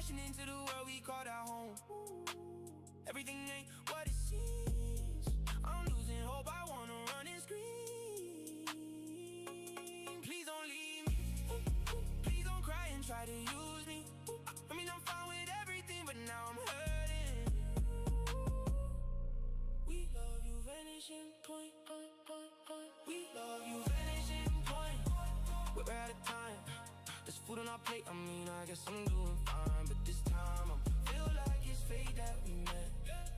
Crashing into the world we called our home. Everything ain't what it seems. I'm losing hope, I wanna run and scream. Please don't leave me. Please don't cry and try to use me. I mean, I'm fine with everything, but now I'm hurting. We love you, vanishing point. We love you, vanishing point. We're out of time. There's food on our plate, I mean, I guess I'm doing fine. But this time, I feel like it's fate that we met.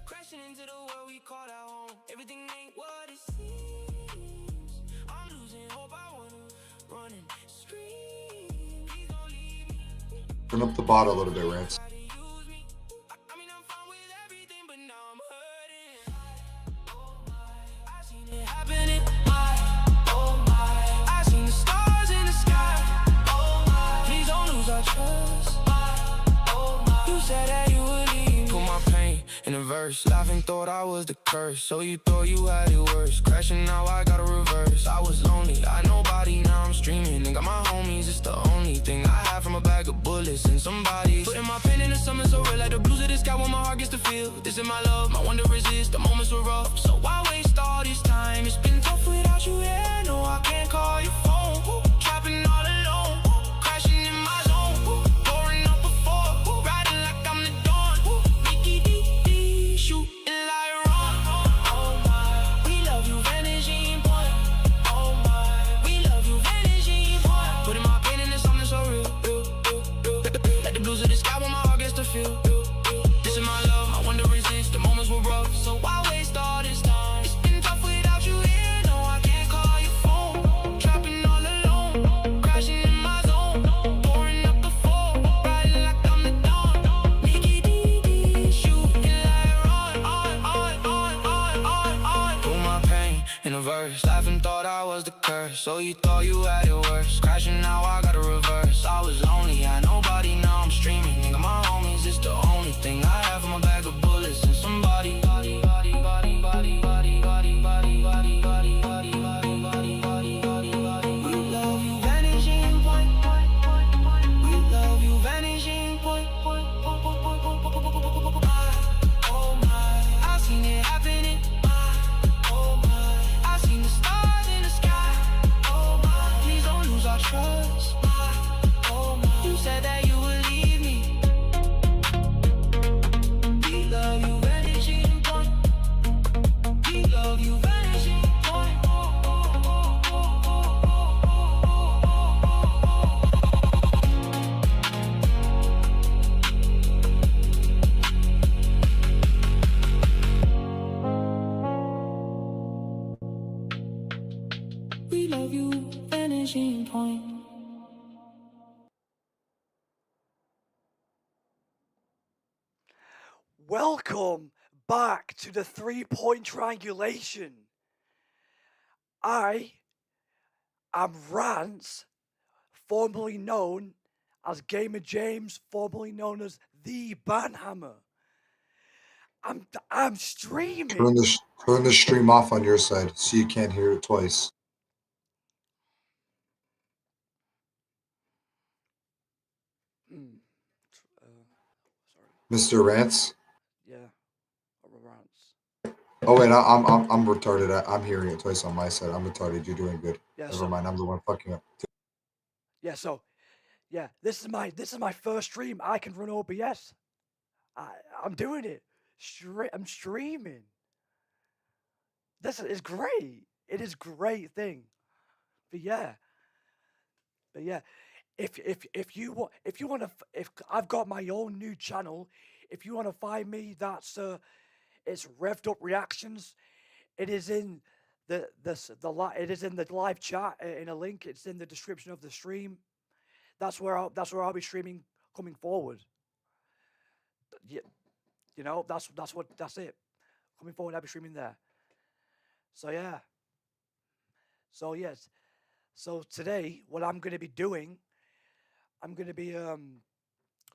Crashing into the world we call our home. Everything ain't what it seems. I'm losing hope, I wanna run and scream. Please don't leave me. Turn up the bot a little bit, Rantz. Try to use me. I mean, I'm fine with everything, but now I'm hurting. Oh my, I seen it happening. Oh my, I seen the stars in the sky. Oh my, please don't lose our trust. Oh my, you said that you would leave me. Put my pain in a verse, laughing, thought I was the curse. So you thought you had it worse. Crashing, now I gotta reverse. I was lonely, I nobody, now I'm streaming. And got my homies, it's the only thing I have from a bag of bullets and somebody. Putting my pen in the summer so real, like the blues of the sky when my heart gets to feel. This is my love, my one to resist, the moments were rough. So why waste all this time? It's been tough without you here, no, I can't call your phone. Trapping all alone, crashing in my zone. Pouring up before, riding like I'm the dawn. Mickey D, shooting like Ron. Oh my, we love you, vanishing point. Oh my, we love you, vanishing point. Putting my pain into something so real. Like the blues of the sky when my heart gets to feel. This is my love, my one to resist, the moments were rough. So why waste all this time? It's been tough without you here, no, I can't call your phone. Trapping all alone, crashing in my zone. Pouring up the phone, riding like I'm the dawn. Mickey D, shooting like Ron. Put my pain in a verse, laughing, thought I was the curse. So you thought you had it worse. Crashing, now I gotta reverse. I was lonely, had nobody, now I'm streaming. Nigga, my homies, it's the only thing I have from a bag of bullets and somebody. We love you, vanishing point. We love you, vanishing point. Oh my, I seen it happening. Oh my, I seen the stars in the sky. Oh my, please don't lose our trust. Oh my, you said that you would leave me. We love you, vanishing point. We love you, vanishing point. We love you, vanishing point. Welcome back to the 3-point triangulation. I am Rantz, formerly known as Gamer James, formerly known as the Banhammer. I'm streaming. Turn the stream off on your side so you can't hear it twice. Sorry. Mr. Rantz. Yeah, Rantz. Oh wait, I'm retarded. I'm hearing it twice on my side. I'm retarded. You're doing good. Yeah, Never mind. I'm the one fucking up. Yeah, so yeah, this is my first stream. I can run OBS. I'm doing it. I'm streaming. This is great. It is a great thing. But yeah. If you want if I've got my own new channel, if you want to find me, that's it's Revved Up Reactions. It is in it is in the live chat in a link. It's in the description of the stream. That's where I'll be streaming coming forward. Yeah, you know, that's it. Coming forward, I'll be streaming there. So yeah. So yes. So today, what I'm going to be doing, I'm going to be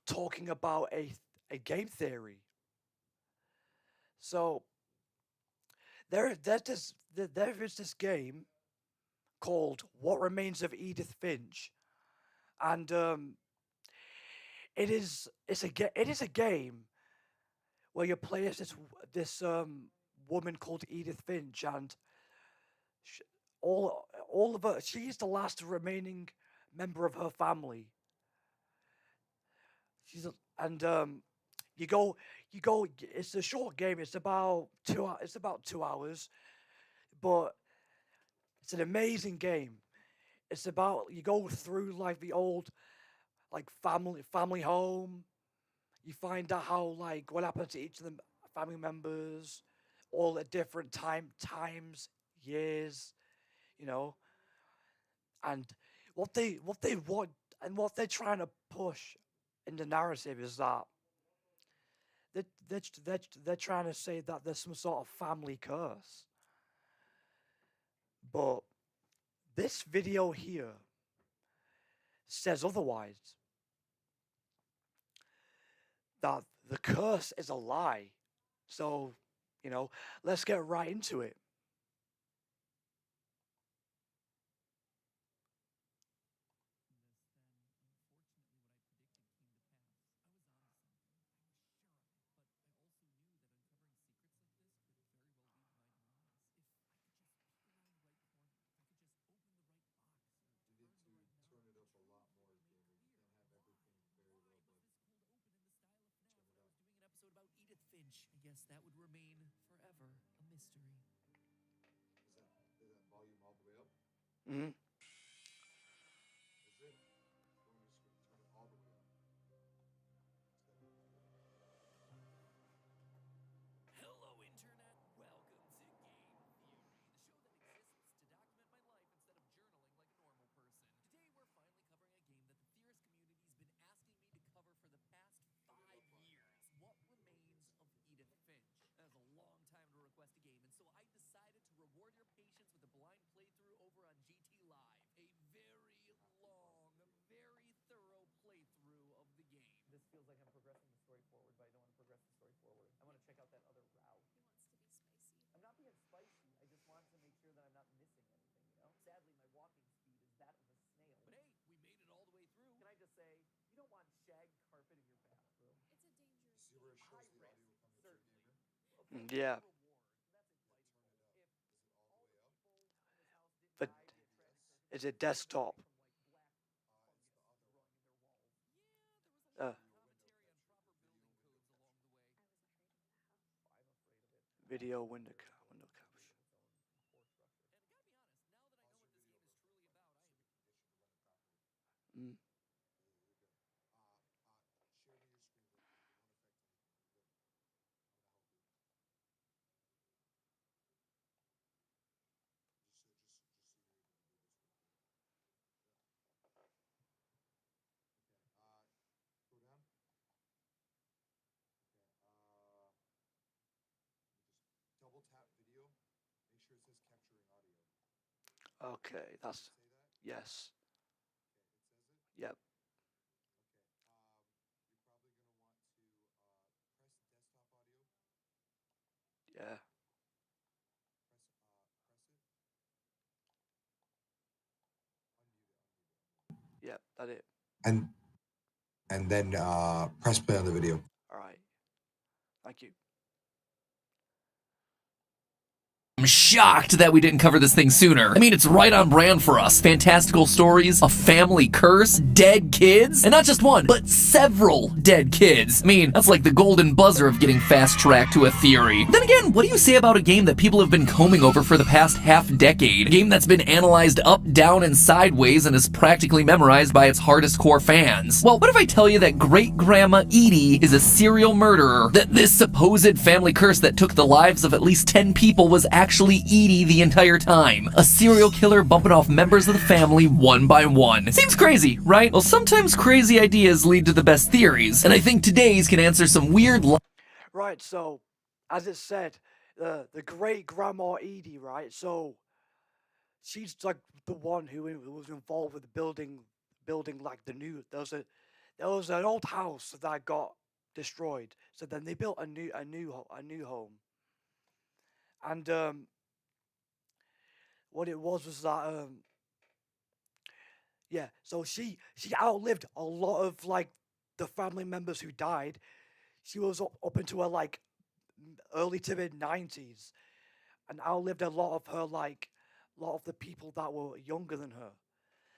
talking about a game theory. So there is this game called What Remains of Edith Finch, and it is a game where you play as this woman called Edith Finch, and sh all of her, she's the last remaining member of her family. She's a, and you go it's a short game. It's about it's about 2 hours, but it's an amazing game. It's about, you go through like the old like family home. You find out how, like, what happened to each of the family members, all at different times, years, you know, and what they want and what they're trying to push in the narrative is that they're trying to say that there's some sort of family curse. But this video here says otherwise. That the curse is a lie. So, let's get right into it. I guess that would remain forever a mystery. Is that volume all the way up? Hmm. Is it? Let me just turn it all the way up. Hello, Internet. Welcome to Game Theory, the show that exists to document my life instead of journaling like a normal person. Today, we're finally covering a game that the theorist community's been asking me to cover for the past 5 years. What remains of Edith Finch? That was a long time to request a game, and so I decided to reward your patience with a blind playthrough over on GT Live. A very long, very thorough playthrough of the game. This feels like I'm progressing the story forward, but I don't want to progress the story forward. I want to check out that other route. He wants to be spicy. I'm not being spicy. I just want to make sure that I'm not missing anything, Sadly, my walking speed is that of a snail. But hey, we made it all the way through. Can I just say, you don't want shag carpet in your bathroom. It's a dangerous See where it game. shows the audio from the Certainly. gamer? Okay, Yeah. reward. That's insightful. Turn it up. If Is it all all the the way up? people in this house didn't But die via tragic it's a desktop. from like black It's the other growing one. in their walls. Yeah, there was a lot of commentary on proper building codes along the way. I was afraid of the house. I'm afraid of it. Video window caption. And gotta be honest, now that I know what this game is truly about, I am Mm. Share me your screen, but it won't affect anything. You're good. I'm gonna help you. Just so you're able to do this real quick. Yeah. Okay. Go down. Okay. Just double tap video. Make sure it says capturing audio. Okay, that's, Say that? yes. Okay, it says it? Yep. Okay. You're probably gonna want to press desktop audio. Yeah. Press it. Unmute it. Yep. That it. And then press play on the video. All right. Thank you. I'm shocked that we didn't cover this thing sooner. I mean, it's right on brand for us. Fantastical stories, a family curse, dead kids, and not just one, but several dead kids. I mean, that's like the golden buzzer of getting fast-tracked to a theory. Then again, what do you say about a game that people have been combing over for the past half-decade? A game that's been analyzed up, down, and sideways and is practically memorized by its hardest core fans. Well, what if I tell you that Great-Grandma Edie is a serial murderer? That this supposed family curse that took the lives of at least 10 people was actually Edie the entire time. A serial killer bumping off members of the family one by one. Seems crazy, right? Well, sometimes crazy ideas lead to the best theories, and I think today's can answer some weird Right. So, as it said, the great grandma Edie. Right. So, she's like the one who was involved with building like the new. There was an old house that got destroyed. So then they built a new home. And what it was that yeah. So she outlived a lot of like the family members who died, she was up into her like early to mid 90s, and outlived a lot of her like a lot of the people that were younger than her.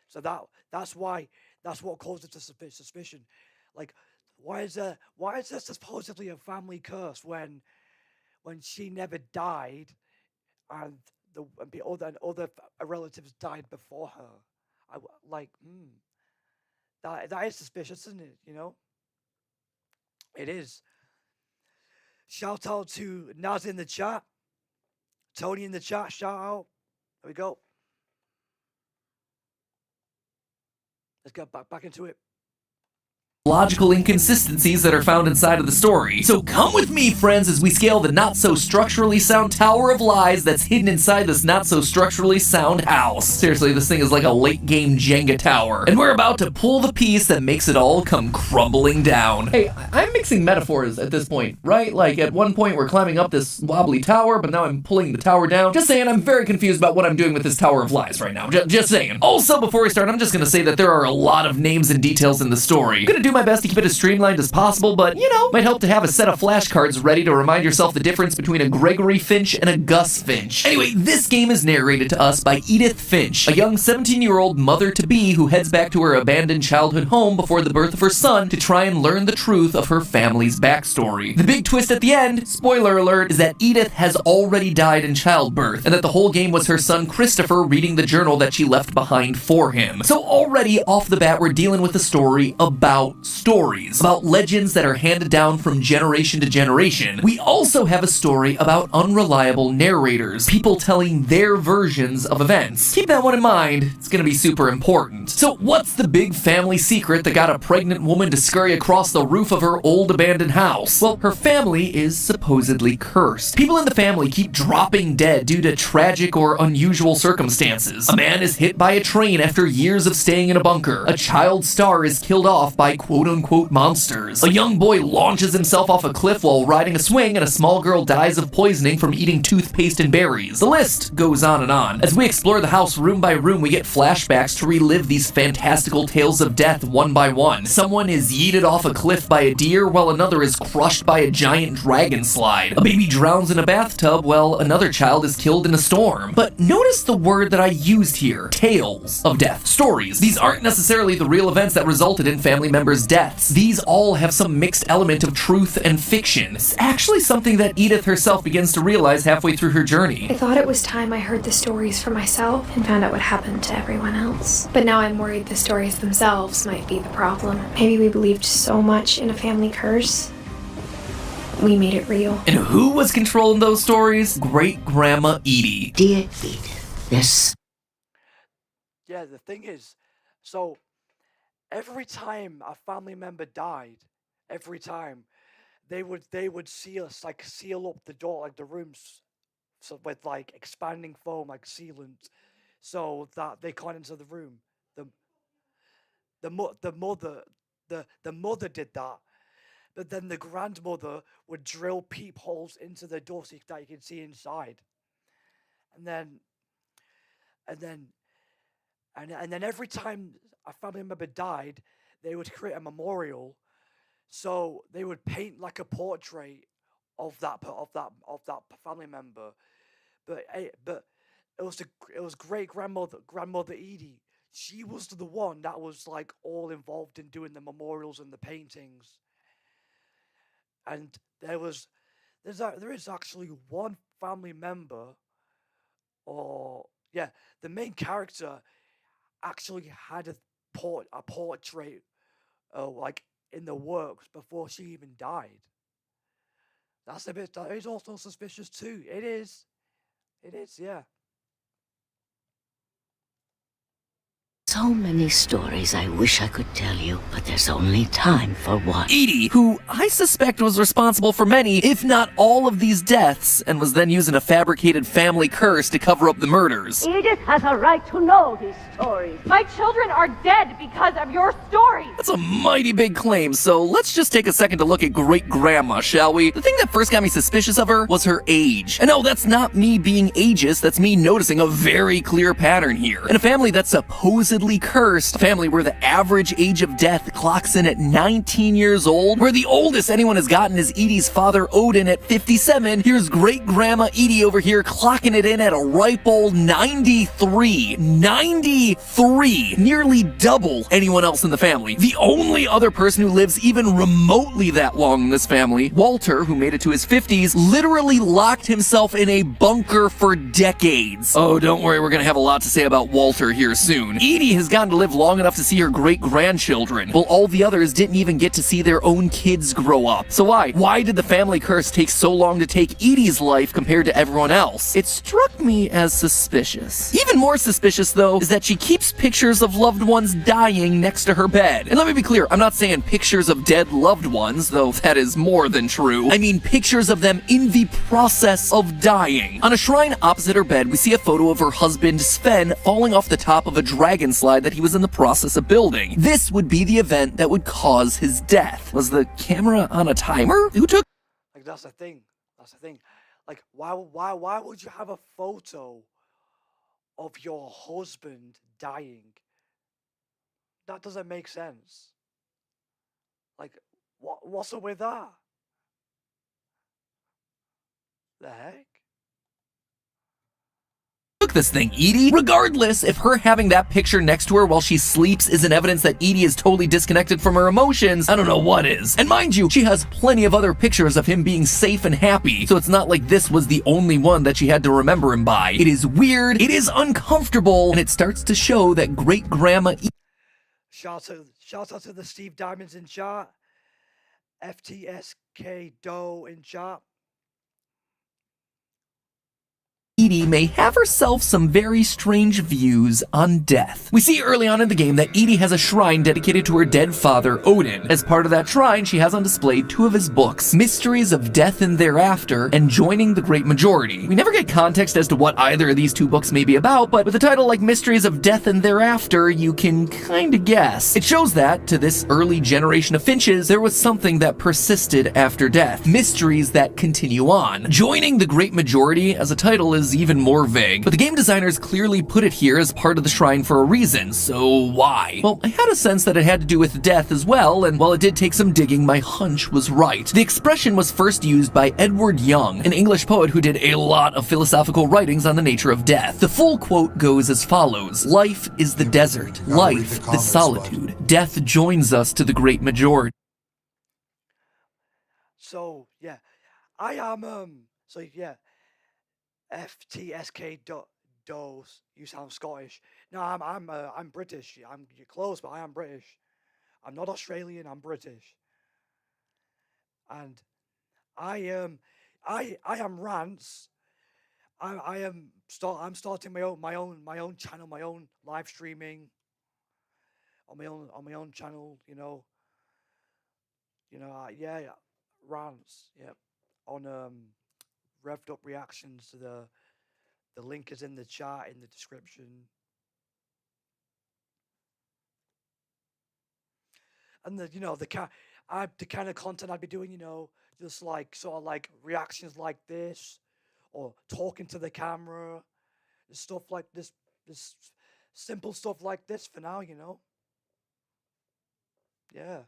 So that's what caused it to suspicion. Like, why is there supposedly a family curse when she never died, and the other relatives died before her? Like, that is suspicious, isn't it? You know, it is. Shout out to NAZZ in the chat, Tony in the chat. Shout out. There we go. Let's get back into it. Logical inconsistencies that are found inside of the story. So come with me, friends, as we scale the not-so-structurally sound tower of lies that's hidden inside this not-so-structurally sound house. Seriously, this thing is like a late-game Jenga tower, and we're about to pull the piece that makes it all come crumbling down. Hey, I'm mixing metaphors at this point, right? Like, at one point we're climbing up this wobbly tower, but now I'm pulling the tower down. Just saying, I'm very confused about what I'm doing with this tower of lies right now. Just saying. Also, before we start, I'm just gonna say that there are a lot of names and details in the story. I'm gonna do my best to keep it as streamlined as possible, but, you know, might help to have a set of flashcards ready to remind yourself the difference between a Gregory Finch and a Gus Finch. Anyway, this game is narrated to us by Edith Finch, a young 17-year-old mother-to-be who heads back to her abandoned childhood home before the birth of her son to try and learn the truth of her family's backstory. The big twist at the end, spoiler alert, is that Edith has already died in childbirth, and that the whole game was her son Christopher reading the journal that she left behind for him. So already, off the bat, we're dealing with a story about stories, about legends that are handed down from generation to generation. We also have a story about unreliable narrators, people telling their versions of events. Keep that one in mind, it's gonna be super important. So what's the big family secret that got a pregnant woman to scurry across the roof of her old abandoned house? Well, her family is supposedly cursed. People in the family keep dropping dead due to tragic or unusual circumstances. A man is hit by a train after years of staying in a bunker. A child star is killed off by quote-unquote monsters. A young boy launches himself off a cliff while riding a swing, and a small girl dies of poisoning from eating toothpaste and berries. The list goes on and on. As we explore the house room by room, we get flashbacks to relive these fantastical tales of death one by one. Someone is yeeted off a cliff by a deer, while another is crushed by a giant dragon slide. A baby drowns in a bathtub, while another child is killed in a storm. But notice the word that I used here: tales of death. Stories. These aren't necessarily the real events that resulted in family members' deaths. These all have some mixed element of truth and fiction. It's actually something that Edith herself begins to realize halfway through her journey. I thought it was time I heard the stories for myself and found out what happened to everyone else. But now I'm worried the stories themselves might be the problem. Maybe we believed so much in a family curse, we made it real. And who was controlling those stories? Great-Grandma Edie. Dear Edith, this. Yeah, the thing is, so every time a family member died, every time they would seal up the door, like the rooms, so with like expanding foam, like sealant, so that they can't enter the room. The mother did that, but then the grandmother would drill peepholes into the door so that you can see inside, and then every time a family member died, they would create a memorial. So they would paint like a portrait of that family member. But it was great grandmother Edie. She was the one that was like all involved in doing the memorials and the paintings. And there is actually one family member, the main character actually had a portrait like in the works before she even died. That is also suspicious too. It is, yeah. So many stories I wish I could tell you, but there's only time for one. Edie, who I suspect was responsible for many, if not all of these deaths, and was then using a fabricated family curse to cover up the murders. Edith has a right to know these stories. My children are dead because of your stories. That's a mighty big claim, so let's just take a second to look at Great-Grandma, shall we? The thing that first got me suspicious of her was her age. And no, that's not me being ageist, that's me noticing a very clear pattern here. In a family that supposedly deeply cursed, a family where the average age of death clocks in at 19 years old, where the oldest anyone has gotten is Edie's father Odin at 57. Here's great-grandma Edie over here clocking it in at a ripe old 93. 93! Nearly double anyone else in the family. The only other person who lives even remotely that long in this family, Walter, who made it to his 50s, literally locked himself in a bunker for decades. Oh, don't worry, we're gonna have a lot to say about Walter here soon. Edie has gotten to live long enough to see her great-grandchildren, while all the others didn't even get to see their own kids grow up. So why? Why did the family curse take so long to take Edie's life compared to everyone else? It struck me as suspicious. Even more suspicious, though, is that she keeps pictures of loved ones dying next to her bed. And let me be clear, I'm not saying pictures of dead loved ones, though that is more than true. I mean pictures of them in the process of dying. On a shrine opposite her bed, we see a photo of her husband, Sven, falling off the top of a dragon slide that he was in the process of building. This would be the event that would cause his death. Was the camera on a timer? Who took... Like, that's the thing. That's the thing. Like, why would you have a photo of your husband dying? That doesn't make sense. Like, what's up with that? The heck? Took this thing, Edie? Regardless, if her having that picture next to her while she sleeps isn't evidence that Edie is totally disconnected from her emotions, I don't know what is. And mind you, she has plenty of other pictures of him being safe and happy, so it's not like this was the only one that she had to remember him by. It is weird, it is uncomfortable, and it starts to show that great-grandma Shout out to the Steve Diamonds in chat. FTSK Doe in chat. Edie may have herself some very strange views on death. We see early on in the game that Edie has a shrine dedicated to her dead father, Odin. As part of that shrine, she has on display two of his books, Mysteries of Death and Thereafter and Joining the Great Majority. We never get context as to what either of these two books may be about, but with a title like Mysteries of Death and Thereafter, you can kinda guess. It shows that, to this early generation of Finches, there was something that persisted after death. Mysteries that continue on. Joining the Great Majority as a title is even more vague, but the game designers clearly put it here as part of the shrine for a reason, so why? Well, I had a sense that it had to do with death as well, and while it did take some digging, my hunch was right. The expression was first used by Edward Young, an English poet who did a lot of philosophical writings on the nature of death. The full quote goes as follows: "Life is the desert, life the solitude. Death joins us to the great majority." So yeah, I am so yeah, FTSK Does. You sound Scottish. No, I'm British. You're close, but I am British. I'm not Australian. I'm British. And I am Rantz. I'm starting my own channel, my own live streaming on my own channel. Yeah, Rantz. Yeah, on revved up reactions to the link is in the chat in the description. And the kind of content I'd be doing, just like sort of like reactions like this, or talking to the camera, stuff like this simple stuff like this for now, Yeah.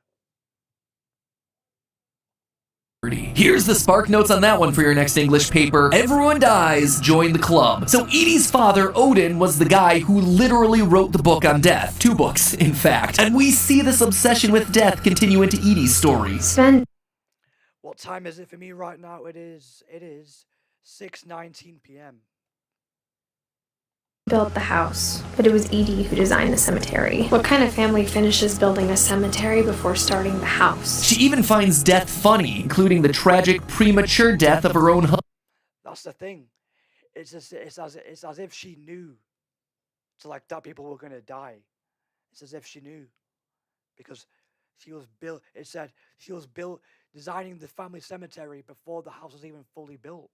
Here's the spark notes on that one for your next English paper. Everyone dies, join the club. So Edie's father, Odin, was the guy who literally wrote the book on death. 2 books, in fact. And we see this obsession with death continue into Edie's story. Sven What time is it for me right now? It is 6:19 p.m. built the house, but it was Edie who designed the cemetery. What kind of family finishes building a cemetery before starting the house? She even finds death funny, including the tragic, premature death of her own husband. That's the thing. It's as if she knew, that people were gonna die. It's as if she knew, because she was built. It said she was built designing the family cemetery before the house was even fully built.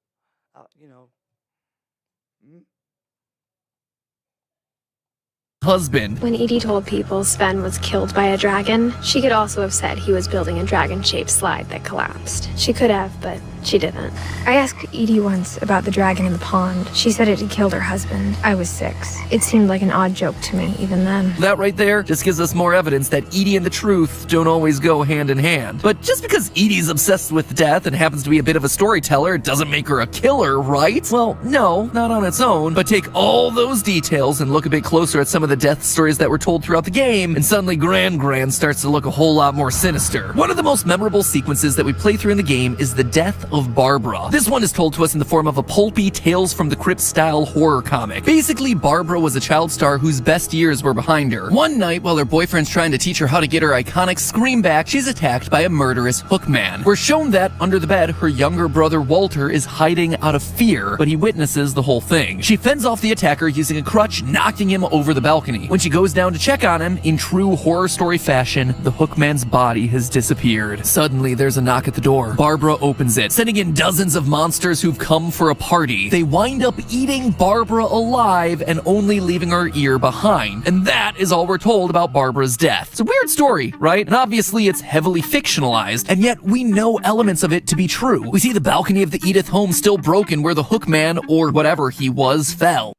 husband. When Edie told people Sven was killed by a dragon, she could also have said he was building a dragon-shaped slide that collapsed. She could have, but she didn't. I asked Edie once about the dragon in the pond. She said it had killed her husband. I was 6. It seemed like an odd joke to me, even then. That right there just gives us more evidence that Edie and the truth don't always go hand in hand. But just because Edie's obsessed with death and happens to be a bit of a storyteller doesn't make her a killer, right? Well, no, not on its own. But take all those details and look a bit closer at some of the death stories that were told throughout the game, and suddenly Gran starts to look a whole lot more sinister. One of the most memorable sequences that we play through in the game is the death of Barbara. This one is told to us in the form of a pulpy Tales from the Crypt style horror comic. Basically, Barbara was a child star whose best years were behind her. One night, while her boyfriend's trying to teach her how to get her iconic scream back, she's attacked by a murderous hookman. We're shown that, under the bed, her younger brother Walter is hiding out of fear, but he witnesses the whole thing. She fends off the attacker using a crutch, knocking him over the balcony. When she goes down to check on him, in true horror story fashion, the hookman's body has disappeared. Suddenly, there's a knock at the door. Barbara opens it, sending in dozens of monsters who've come for a party. They wind up eating Barbara alive and only leaving her ear behind. And that is all we're told about Barbara's death. It's a weird story, right? And obviously it's heavily fictionalized, and yet we know elements of it to be true. We see the balcony of the Edith home still broken where the hookman, or whatever he was, fell.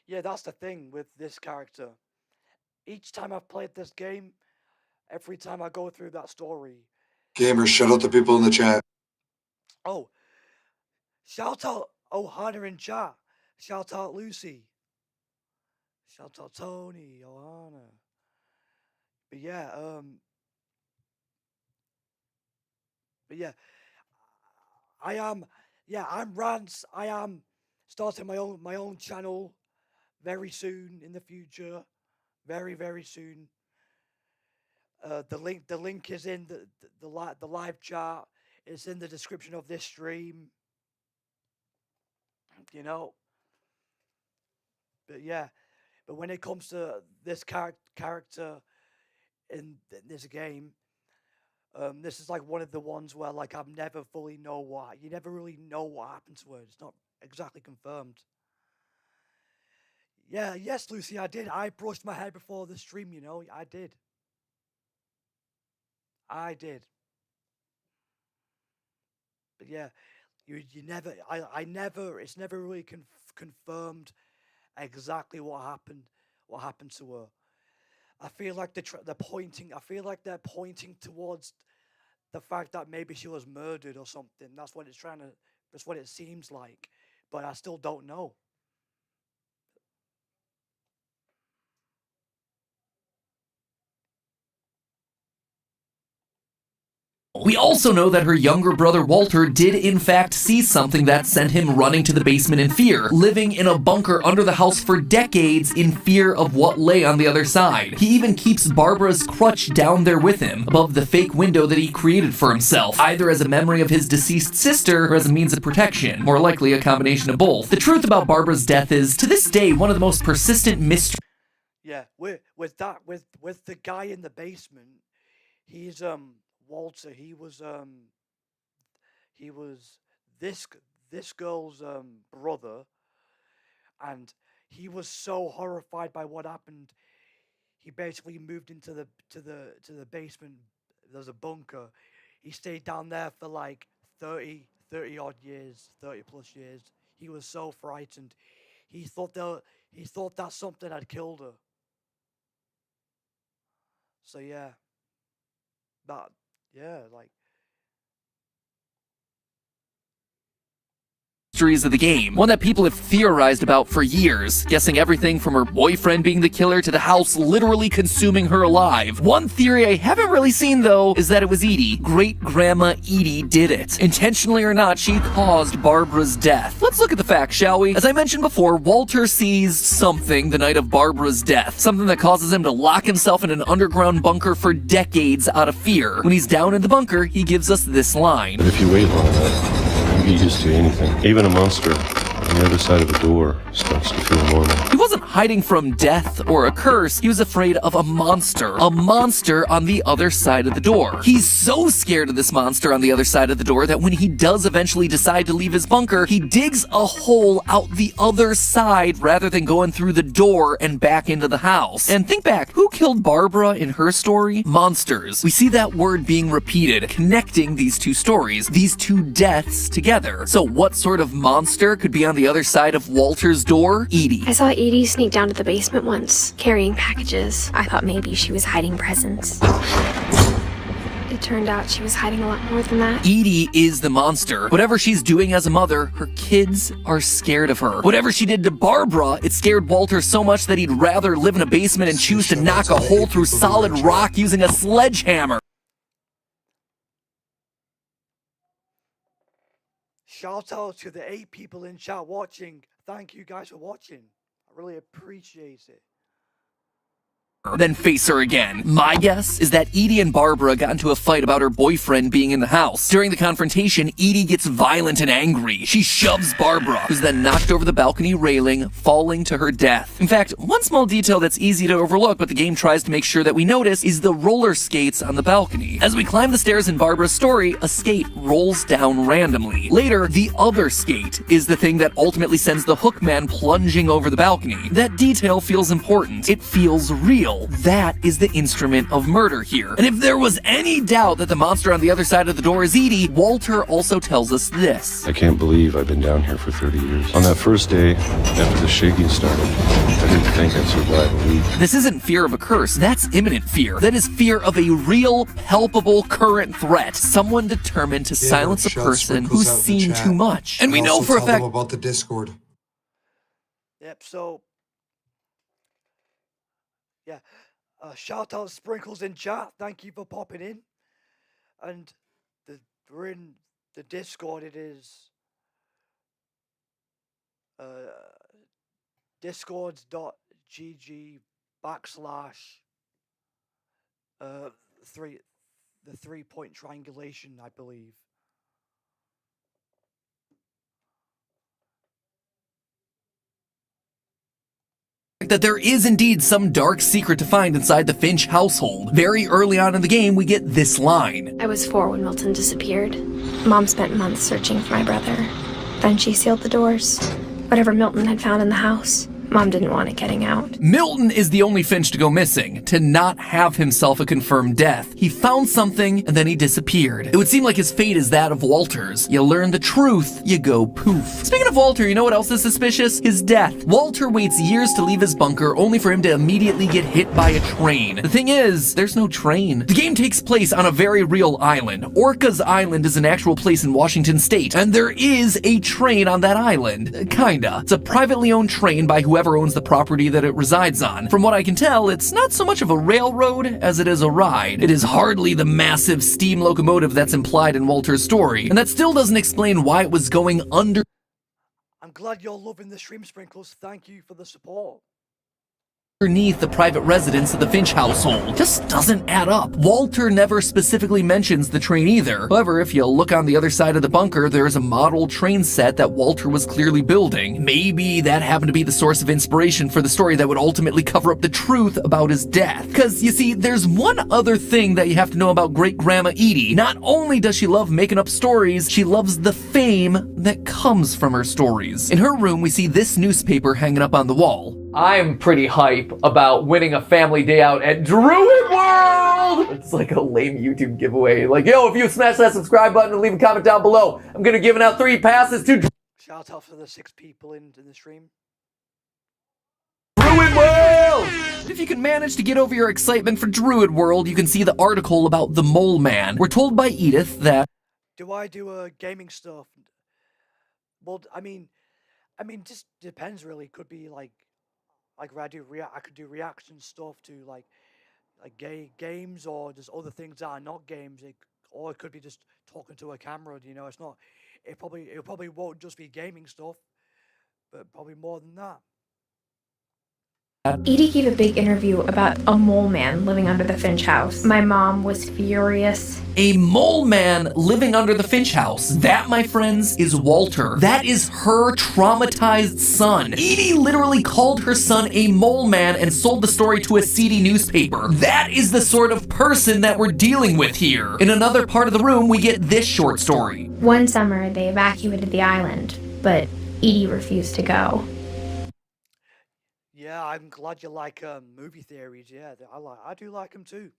Yeah, that's the thing with this character. Each time I've played this game, every time I go through that story. Gamers, shout out the people in the chat. Oh, shout out Ohana in chat. Shout out Lucy. Shout out Tony, Ohana. But yeah, I'm Rantz. I am starting my own channel very soon in the future. Very, very soon. The link is in the live chat. It's in the description of this stream. You know. But yeah, but when it comes to this character in this game, this is like one of the ones where like I've never fully know why. You never really know what happened to her. It's not exactly confirmed. Yeah, yes, Lucy, I did. I brushed my hair before the stream, you know. I did. But yeah, you never. It's never really confirmed exactly what happened to her. I feel like they're pointing towards the fact that maybe she was murdered or something. That's what it seems like, but I still don't know. We also know that her younger brother Walter did in fact see something that sent him running to the basement in fear, living in a bunker under the house for decades in fear of what lay on the other side. He even keeps Barbara's crutch down there with him, above the fake window that he created for himself, either as a memory of his deceased sister or as a means of protection, more likely a combination of both. The truth about Barbara's death is, to this day, one of the most persistent mysteries. Yeah, with the guy in the basement, he's Walter, he was this girl's brother, and he was so horrified by what happened. He basically moved into the basement. There's a bunker. He stayed down there for like 30 odd years, 30 plus years. He was so frightened. He thought that something had killed her. So yeah. Like mysteries of the game, one that people have theorized about for years, guessing everything from her boyfriend being the killer to the house literally consuming her alive. One theory I haven't really seen though is that it was Edie. Great-grandma Edie did it. Intentionally or not, she caused Barbara's death. Let's look at the facts, shall we? As I mentioned before, Walter sees something the night of Barbara's death, something that causes him to lock himself in an underground bunker for decades out of fear. When he's down in the bunker, he gives us this line. But if you wait long enough, you get used to anything. Even a monster on the other side of a door starts to feel normal. He wasn't hiding from death or a curse, he was afraid of a monster on the other side of the door. He's so scared of this monster on the other side of the door that when he does eventually decide to leave his bunker, he digs a hole out the other side rather than going through the door and back into the house. And think back, who killed Barbara in her story? Monsters. We see that word being repeated, connecting these two stories, these two deaths together. So what sort of monster could be on the other side of Walter's door? Edie. I saw Edie sneak down to the basement once, carrying packages. I thought maybe she was hiding presents. It turned out she was hiding a lot more than that. Edie is the monster. Whatever she's doing as a mother, her kids are scared of her. Whatever she did to Barbara, it scared Walter so much that he'd rather live in a basement and choose to knock a hole through solid rock using a sledgehammer. Shout out to the 8 people in chat watching. Thank you guys for watching. I really appreciate it. Then face her again. My guess is that Edie and Barbara got into a fight about her boyfriend being in the house. During the confrontation, Edie gets violent and angry. She shoves Barbara, who's then knocked over the balcony railing, falling to her death. In fact, one small detail that's easy to overlook, but the game tries to make sure that we notice, is the roller skates on the balcony. As we climb the stairs in Barbara's story, a skate rolls down randomly. Later, the other skate is the thing that ultimately sends the hookman plunging over the balcony. That detail feels important. It feels real. That is the instrument of murder here. And if there was any doubt that the monster on the other side of the door is Edie, Walter also tells us this. I can't believe I've been down here for 30 years. On that first day, after the shaking started, I didn't think I'd survive a week. This isn't fear of a curse, that's imminent fear. That is fear of a real, palpable, current threat. Someone determined to silence a person who's seen too much. And we know for a fact about the Discord. Yep, so yeah, shout out Sprinkles in chat. Thank you for popping in. And we're in the Discord. It is discords.gg / the 3-point triangulation, I believe. that there is indeed some dark secret to find inside the Finch household. Very early on in the game, we get this line. I was 4 when Milton disappeared. Mom spent months searching for my brother. Then she sealed the doors. Whatever Milton had found in the house, Mom didn't want it getting out. Milton is the only Finch to go missing, to not have himself a confirmed death. He found something, and then he disappeared. It would seem like his fate is that of Walter's. You learn the truth, you go poof. Speaking of Walter, you know what else is suspicious? His death. Walter waits years to leave his bunker, only for him to immediately get hit by a train. The thing is, there's no train. The game takes place on a very real island. Orca's Island is an actual place in Washington State, and there is a train on that island. Kinda. It's a privately owned train by whoever owns the property that it resides on. From what I can tell, it's not so much of a railroad as it is a ride. It is hardly the massive steam locomotive that's implied in Walter's story, and that still doesn't explain why it was going under. I'm glad you're loving the stream, Sprinkles. Thank you for the support. Underneath the private residence of the Finch household. Just doesn't add up. Walter never specifically mentions the train either. However, if you look on the other side of the bunker, there's a model train set that Walter was clearly building. Maybe that happened to be the source of inspiration for the story that would ultimately cover up the truth about his death. Because, you see, there's one other thing that you have to know about Great-Grandma Edie. Not only does she love making up stories, she loves the fame that comes from her stories. In her room, we see this newspaper hanging up on the wall. I'm pretty hype about winning a family day out at Druid World! It's like a lame YouTube giveaway. Like, yo, if you smash that subscribe button and leave a comment down below, I'm gonna give out 3 passes to Shout out for the 6 people in the stream. Druid World! If you can manage to get over your excitement for Druid World, you can see the article about the Mole Man. We're told by Edith that... Do I do gaming stuff? Well, I mean, just depends really. Could be like where I could do reaction stuff to like games, or just other things that are not games. Or it could be just talking to a camera. You know, it's not. It probably won't just be gaming stuff, but probably more than that. Edie gave a big interview about a mole man living under the Finch house. My mom was furious. A mole man living under the Finch house. That, my friends, is Walter. That is her traumatized son. Edie literally called her son a mole man and sold the story to a seedy newspaper. That is the sort of person that we're dealing with here. In another part of the room, we get this short story. One summer, they evacuated the island, but Edie refused to go. Yeah, I'm glad you like movie theories. Yeah, I do like them too.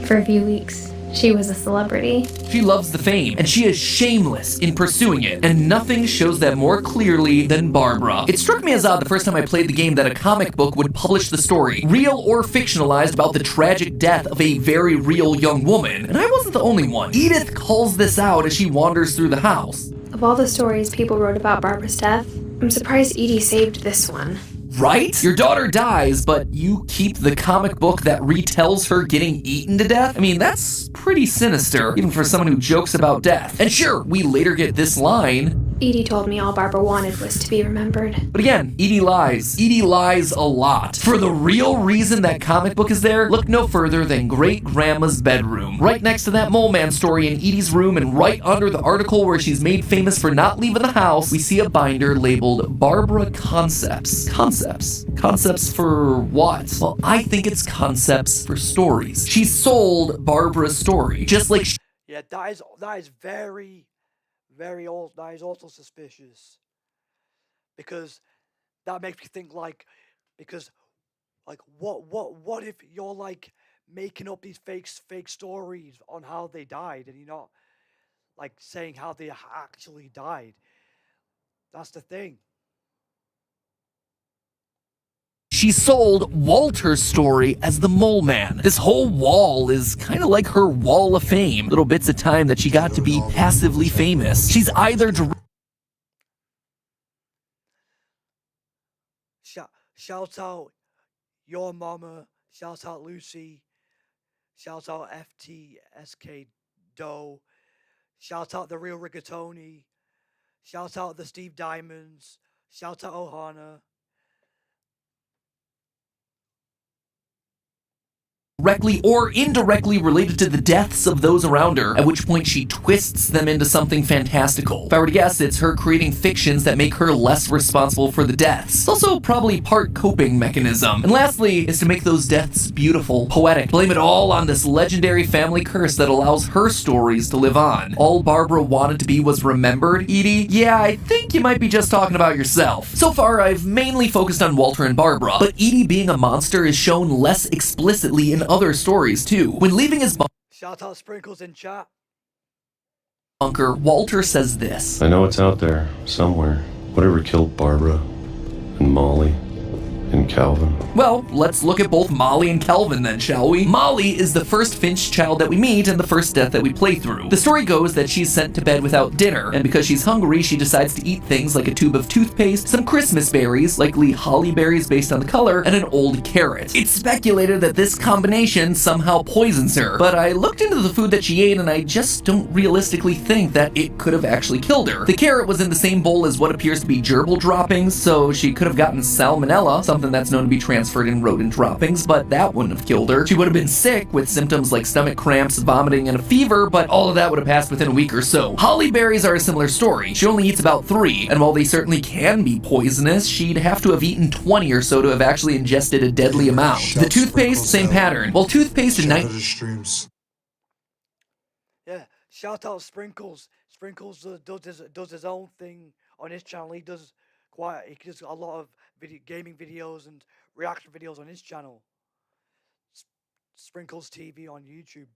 For a few weeks, she was a celebrity. She loves the fame, and she is shameless in pursuing it, and nothing shows that more clearly than Barbara. It struck me as odd the first time I played the game that a comic book would publish the story, real or fictionalized, about the tragic death of a very real young woman, and I wasn't the only one. Edith calls this out as she wanders through the house. Of all the stories people wrote about Barbara's death, I'm surprised Edie saved this one. Right? Your daughter dies, but you keep the comic book that retells her getting eaten to death? I mean, that's pretty sinister, even for someone who jokes about death. And sure, we later get this line. Edie told me all Barbara wanted was to be remembered. But again, Edie lies. Edie lies a lot. For the real reason that comic book is there, look no further than Great-Grandma's bedroom. Right next to that mole man story in Edie's room, and right under the article where she's made famous for not leaving the house, we see a binder labeled Barbara Concepts. Concepts for what? Well, I think it's concepts for stories. She sold Barbara's story, just like Yeah, that is very, very old. That is also suspicious, because that makes me think what if you're like making up these fake stories on how they died, and you're not like saying how they actually died. That's the thing. she sold Walter's story as the Mole Man. This whole wall is kind of like her wall of fame. Little bits of time that she got to be passively famous. She's either Shout out Your Mama, shout out Lucy, shout out FTSK Doe, shout out The Real Rigatoni, shout out the Steve Diamonds, shout out Ohana. Directly or indirectly related to the deaths of those around her, at which point she twists them into something fantastical. If I were to guess, it's her creating fictions that make her less responsible for the deaths. It's also probably part coping mechanism. And lastly, is to make those deaths beautiful, poetic. Blame it all on this legendary family curse that allows her stories to live on. All Barbara wanted to be was remembered, Edie? Yeah, I think you might be just talking about yourself. So far, I've mainly focused on Walter and Barbara, but Edie being a monster is shown less explicitly in other stories too. When leaving his shout out Sprinkles in chat. bunker, Walter says this. I know it's out there, somewhere. Whatever killed Barbara, and Molly, and Calvin. Well, let's look at both Molly and Calvin then, shall we? Molly is the first Finch child that we meet and the first death that we play through. The story goes that she's sent to bed without dinner, and because she's hungry, she decides to eat things like a tube of toothpaste, some Christmas berries, likely holly berries based on the color, and an old carrot. It's speculated that this combination somehow poisons her, but I looked into the food that she ate and I just don't realistically think that it could have actually killed her. The carrot was in the same bowl as what appears to be gerbil droppings, so she could have gotten salmonella, something that's known to be transferred in rodent droppings, but that wouldn't have killed her. She would have been sick with symptoms like stomach cramps, vomiting, and a fever, but all of that would have passed within a week or so. Holly berries are a similar story. She only eats about 3, and while they certainly can be poisonous, she'd have to have eaten 20 or so to have actually ingested a deadly amount. The toothpaste, same pattern. While toothpaste and Yeah, shout out Sprinkles. Sprinkles does his own thing on his channel. He does a lot of gaming videos and reaction videos on his channel. Sprinkles TV on YouTube.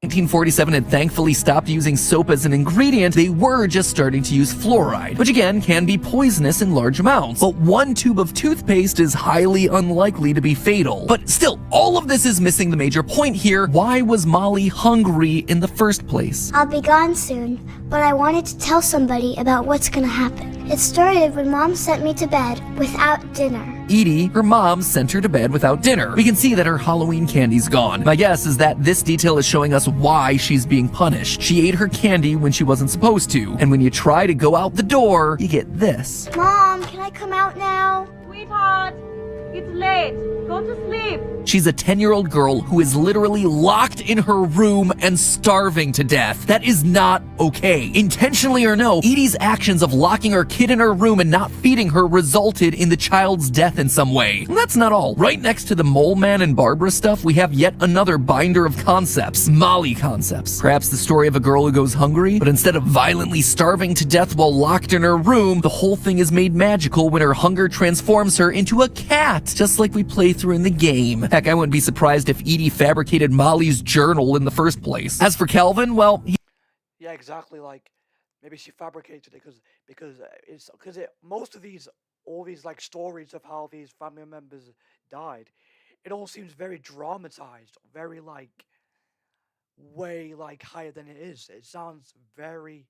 1947 had thankfully stopped using soap as an ingredient. They were just starting to use fluoride, which again can be poisonous in large amounts. But 1 tube of toothpaste is highly unlikely to be fatal. But still, all of this is missing the major point here. Why was Molly hungry in the first place? I'll be gone soon, but I wanted to tell somebody about what's gonna happen. It started when Mom sent me to bed without dinner. Edie, her mom sent her to bed without dinner. We can see that her Halloween candy's gone. My guess is that this detail is showing us why she's being punished. She ate her candy when she wasn't supposed to, and when you try to go out the door, you get this. Mom, can I come out now? Sweetheart, it's late. Go to sleep. She's a 10-year-old girl who is literally locked in her room and starving to death. That is not okay. Intentionally or no, Edie's actions of locking her kid in her room and not feeding her resulted in the child's death in some way. And that's not all. Right next to the Mole Man and Barbara stuff, we have yet another binder of concepts. Molly concepts. Perhaps the story of a girl who goes hungry, but instead of violently starving to death while locked in her room, the whole thing is made magical when her hunger transforms her into a cat, just like we play through in the game. Heck, I wouldn't be surprised if Edie fabricated Molly's journal in the first place. As for Calvin, well, Yeah, exactly. Like maybe she fabricated it because most of all these like stories of how these family members died, it all seems very dramatized, very like way like higher than it is. It sounds very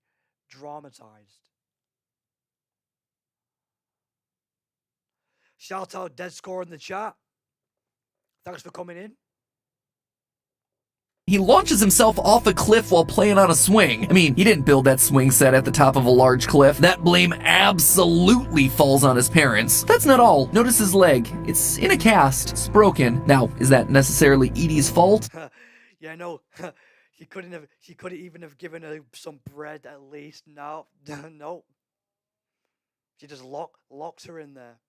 dramatized. Shout out Dead Score in the chat. Thanks for coming in. he launches himself off a cliff while playing on a swing. I mean, he didn't build that swing set at the top of a large cliff. That blame absolutely falls on his parents. That's not all. Notice his leg. It's in a cast. It's broken. Now, is that necessarily Edie's fault? Yeah, no. She couldn't even have given her some bread at least. No. No. She just locks her in there.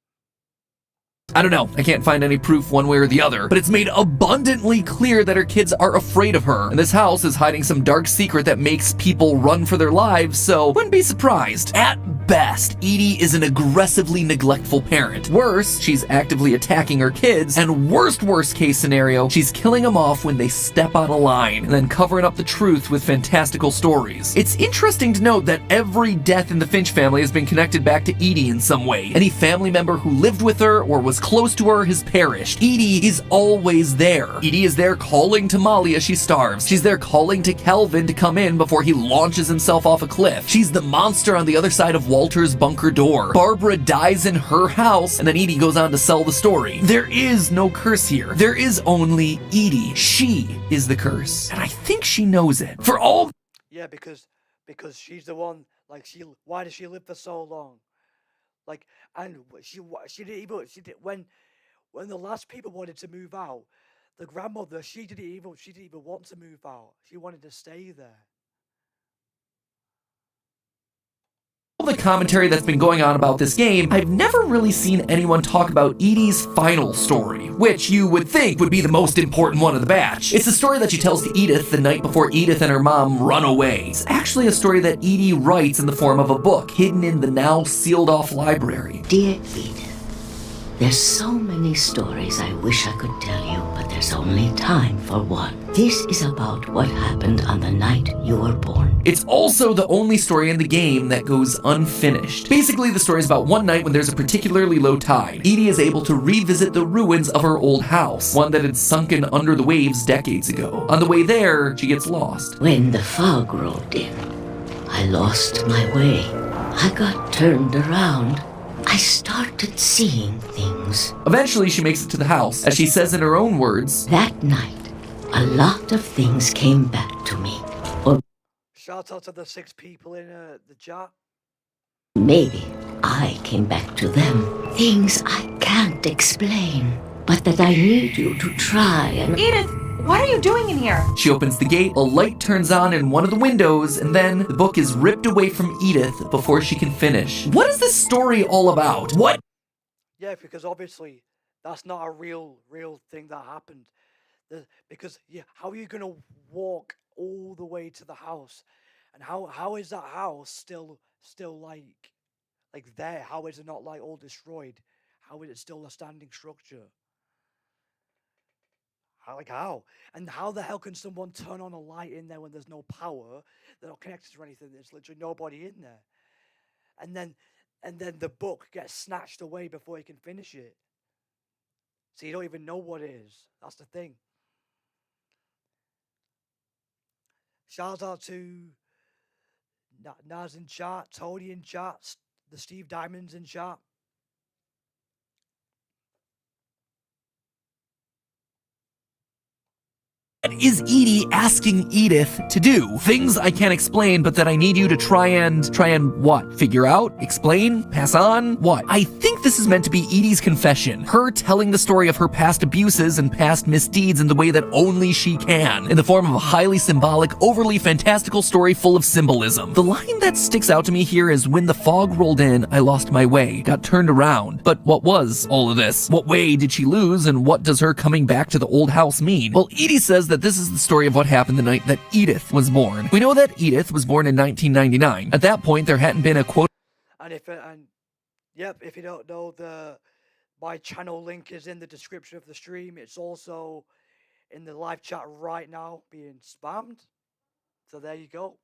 I don't know, I can't find any proof one way or the other, but it's made abundantly clear that her kids are afraid of her, and this house is hiding some dark secret that makes people run for their lives, so wouldn't be surprised. At best, Edie is an aggressively neglectful parent. Worse, she's actively attacking her kids, and worst case scenario, she's killing them off when they step on a line, and then covering up the truth with fantastical stories. It's interesting to note that every death in the Finch family has been connected back to Edie in some way. Any family member who lived with her or was close to her has perished. Edie is always there. Edie is there calling to Molly as she starves. She's there calling to Kelvin to come in before he launches himself off a cliff. She's the monster on the other side of Walter's bunker door. Barbara dies in her house, and then Edie goes on to sell the story. There is no curse here. There is only Edie. She is the curse, and I think she knows it. For all... Yeah, because she's the one, like, why does she live for so long? Like, and she didn't even, when the last people wanted to move out, the grandmother, she didn't even want to move out. She wanted to stay there. The commentary that's been going on about this game, I've never really seen anyone talk about Edie's final story, which you would think would be the most important one of the batch. It's the story that she tells to Edith the night before Edith and her mom run away. It's actually a story that Edie writes in the form of a book, hidden in the now sealed-off library. Dear Edith, there's so many stories I wish I could tell you, but there's only time for one. This is about what happened on the night you were born. It's also the only story in the game that goes unfinished. Basically, the story is about one night when there's a particularly low tide. Edie is able to revisit the ruins of her old house, one that had sunken under the waves decades ago. On the way there, she gets lost. When the fog rolled in, I lost my way. I got turned around. I started seeing things. Eventually, she makes it to the house. As she says in her own words, that night, a lot of things came back to me. Or Shout out to the 6 people in the chat. maybe I came back to them. Things I can't explain, but that I need you to try and... Edith, what are you doing in here? She opens the gate, a light turns on in one of the windows, and then the book is ripped away from Edith before she can finish. What is this story all about? What? Yeah, because obviously that's not a real thing that happened. Because yeah, how are you gonna walk all the way to the house, and how is that house still like there? How is it not like all destroyed? How is it still a standing structure? How? And how the hell can someone turn on a light in there when there's no power? They're not connected to anything. There's literally nobody in there. And then the book gets snatched away before you can finish it. So you don't even know what it is. That's the thing. Shout out to NAZZ in chat, Tony in chat, the Steve Diamonds in chat. What is Edie asking Edith to do? Things I can't explain, but that I need you to try and what? Figure out? Explain? Pass on? What? I think this is meant to be Edie's confession. Her telling the story of her past abuses and past misdeeds in the way that only she can, in the form of a highly symbolic, overly fantastical story full of symbolism. The line that sticks out to me here is, when the fog rolled in, I lost my way, got turned around. But what was all of this? What way did she lose, and what does her coming back to the old house mean? Well, Edie says that this is the story of what happened the night that Edith was born. We know that Edith was born in 1999. At that point, there hadn't been a quote. And if you don't know, my channel link is in the description of the stream. It's also in the live chat right now being spammed. So there you go.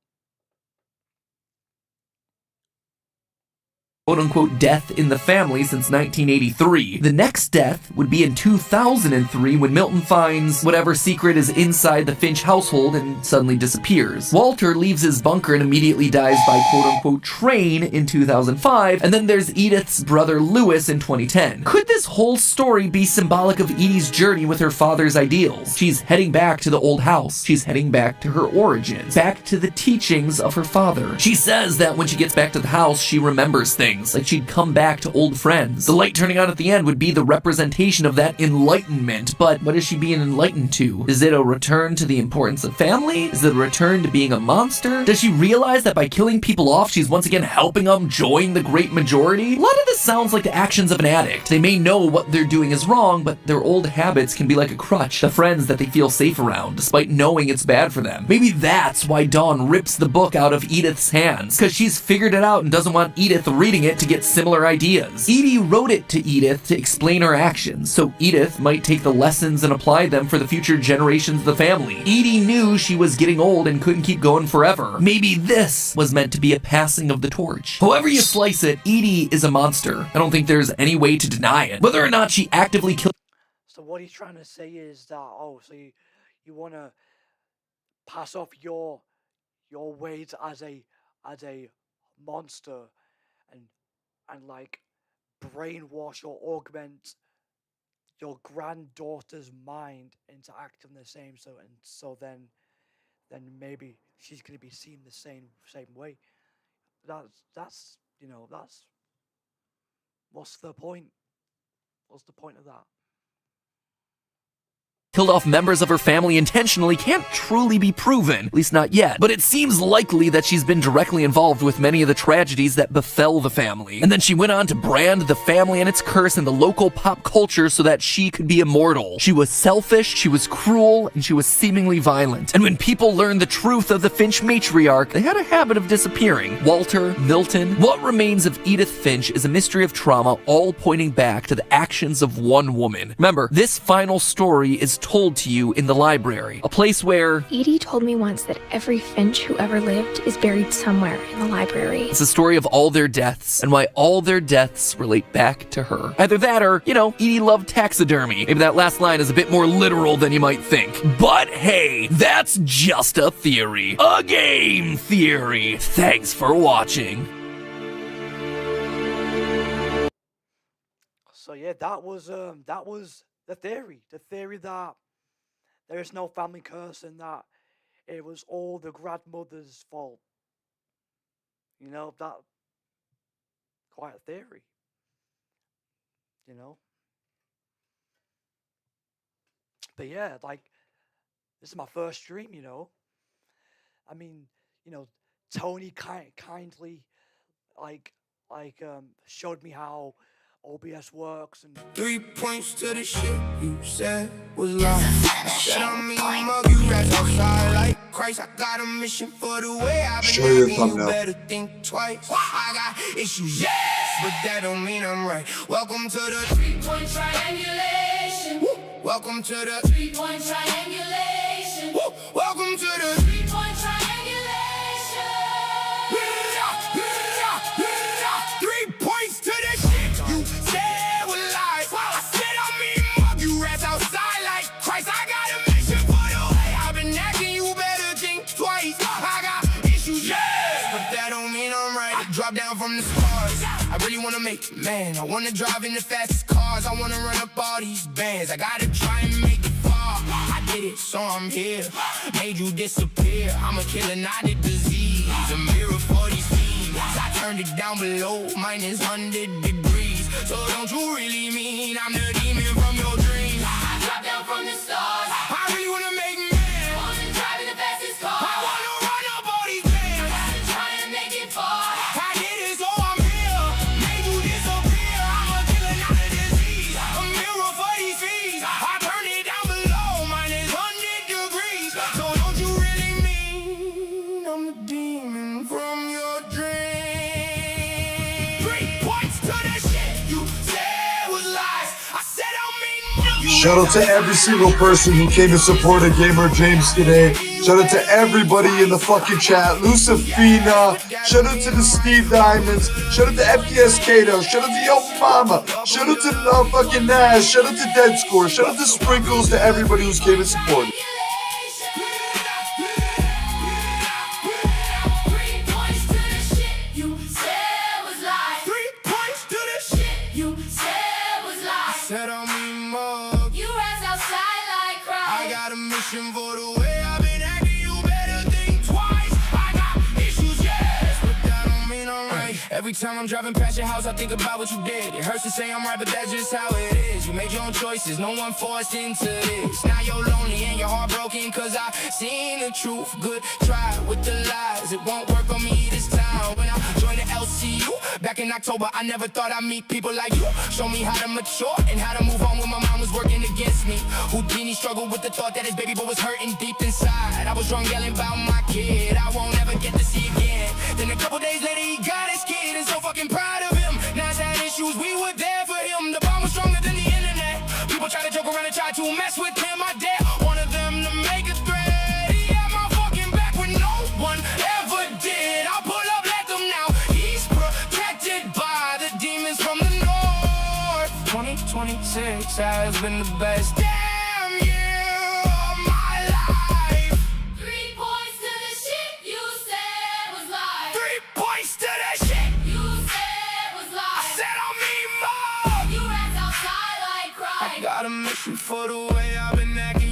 Quote-unquote death in the family since 1983. The next death would be in 2003 when Milton finds whatever secret is inside the Finch household and suddenly disappears. Walter leaves his bunker and immediately dies by quote-unquote train in 2005, and then there's Edith's brother Lewis in 2010. Could this whole story be symbolic of Edie's journey with her father's ideals? She's heading back to the old house. She's heading back to her origins, back to the teachings of her father. She says that when she gets back to the house, she remembers things. Like she'd come back to old friends. The light turning on at the end would be the representation of that enlightenment, but what is she being enlightened to? Is it a return to the importance of family? Is it a return to being a monster? Does she realize that by killing people off, she's once again helping them join the great majority? A lot of this sounds like the actions of an addict. They may know what they're doing is wrong, but their old habits can be like a crutch, the friends that they feel safe around, despite knowing it's bad for them. Maybe that's why Dawn rips the book out of Edith's hands, because she's figured it out and doesn't want Edith reading it to get similar ideas. Edie wrote it to Edith to explain her actions, so Edith might take the lessons and apply them for the future generations of the family. Edie knew she was getting old and couldn't keep going forever. Maybe this was meant to be a passing of the torch. However you slice it, Edie is a monster. I don't think there's any way to deny it. Whether or not she actively killed. So what he's trying to say is that, so you want to pass off your ways as a monster and like brainwash or augment your granddaughter's mind into acting the same. So then maybe she's gonna be seen the same way. That's what's the point? What's the point of that? Killed off members of her family intentionally can't truly be proven, at least not yet. But it seems likely that she's been directly involved with many of the tragedies that befell the family. And then she went on to brand the family and its curse in the local pop culture so that she could be immortal. She was selfish, she was cruel, and she was seemingly violent. And when people learned the truth of the Finch matriarch, they had a habit of disappearing. Walter, Milton, what remains of Edith Finch is a mystery of trauma, all pointing back to the actions of one woman. Remember, this final story is told to you in the library, a place where Edie told me once that every Finch who ever lived is buried somewhere in the library. it's a story of all their deaths and why all their deaths relate back to her. Either that or, Edie loved taxidermy. Maybe that last line is a bit more literal than you might think. But hey, that's just a theory. A game theory. Thanks for watching. So yeah, that was the theory that there is no family curse and that it was all the grandmother's fault. That quite a theory. But yeah, like this is my first stream. I mean, Tony kindly showed me how OBS works and 3 points to the shit you said was lies. Said I'm mean mug, you rats outside like Christ. I got a mission for the way I've been Show your acting. You thumbnail. better think twice. I got issues, but that don't mean I'm right. Welcome to the 3-point triangulation. Welcome to the 3-point triangulation. Welcome to the 3-point triangulation. 3 points to the shit you said was lies. I said I'm mean mug, you rats outside like Christ. I got a mission for the way I've been acting. You better think twice. I got issues, but that don't mean I'm right. I drop down from the stars. I really wanna make it, man. I wanna drive in the fastest cars. I wanna run up all these bands. I gotta try and make it far. I did it, so I'm here. Made you disappear. I'm a killer, not a disease. A mirror for these thieves. I turned it down below, minus 100 degrees. So don't you really mean I'm the demon from your dreams? I dropped down from the stars. I really wanna make man. Wanna drive in the fastest car. I wanna run up all these bands. I gotta try and make it far. I did it, so I'm here. Made you disappear. I'm a killer, not a disease. A mirror for these fees. I turned it down below, minus 100 degrees. So don't you really mean I'm the demon from your dreams? 3 points to the shit you said was lies. I said I mean nothing. Shout out to every single person who came to support a Gamer James today. Shout out to everybody in the fucking chat. Lucifina. Shout out to the Steve Diamonds. Shout out to FPS Kato. Shout out to Yo Mama. Shout out to fucking NAZZ. Shout out to Dead Score. Shout out to Sprinkles, to everybody who's came and supported. 3 points to the shit you said was lies. 3 points to the shit you said was lies. I said I'm mug. You ran outside like cry. I got a mission for the way I've been acting. You better think twice. I got issues, yes, but that don't mean I'm right. Every time I'm driving past your house, I think about what you did. It hurts to say I'm right, but that's just how it is. You made your own choices, no one forced into this. Now you're lonely and you're heartbroken, cause I seen the truth. Good try with the lies, it won't work on me this time. When I joined the LCU back in October, I never thought I'd meet people like you. Show me how to mature and how to move on when my mind was working against me. Houdini struggled with the thought that his baby boy was hurting deep inside. I was drunk yelling about my kid, I won't ever get to see again. Then a couple days later he got his kid, and so fucking proud of him. NAZZ had issues, we were there for him. The bond was stronger than the internet. People try to joke around and try to mess with him. I dare one of them to make a threat. He had my fucking back when no one ever did. I'll pull up, let them know he's protected by the demons from the north. 2026 has been the best damn year of my life. 3 points to the shit you said was lies. 3 points to the shit you said was lies. I said I'm mean mug. You ran outside like cry. I got a mission for the way I've been acting.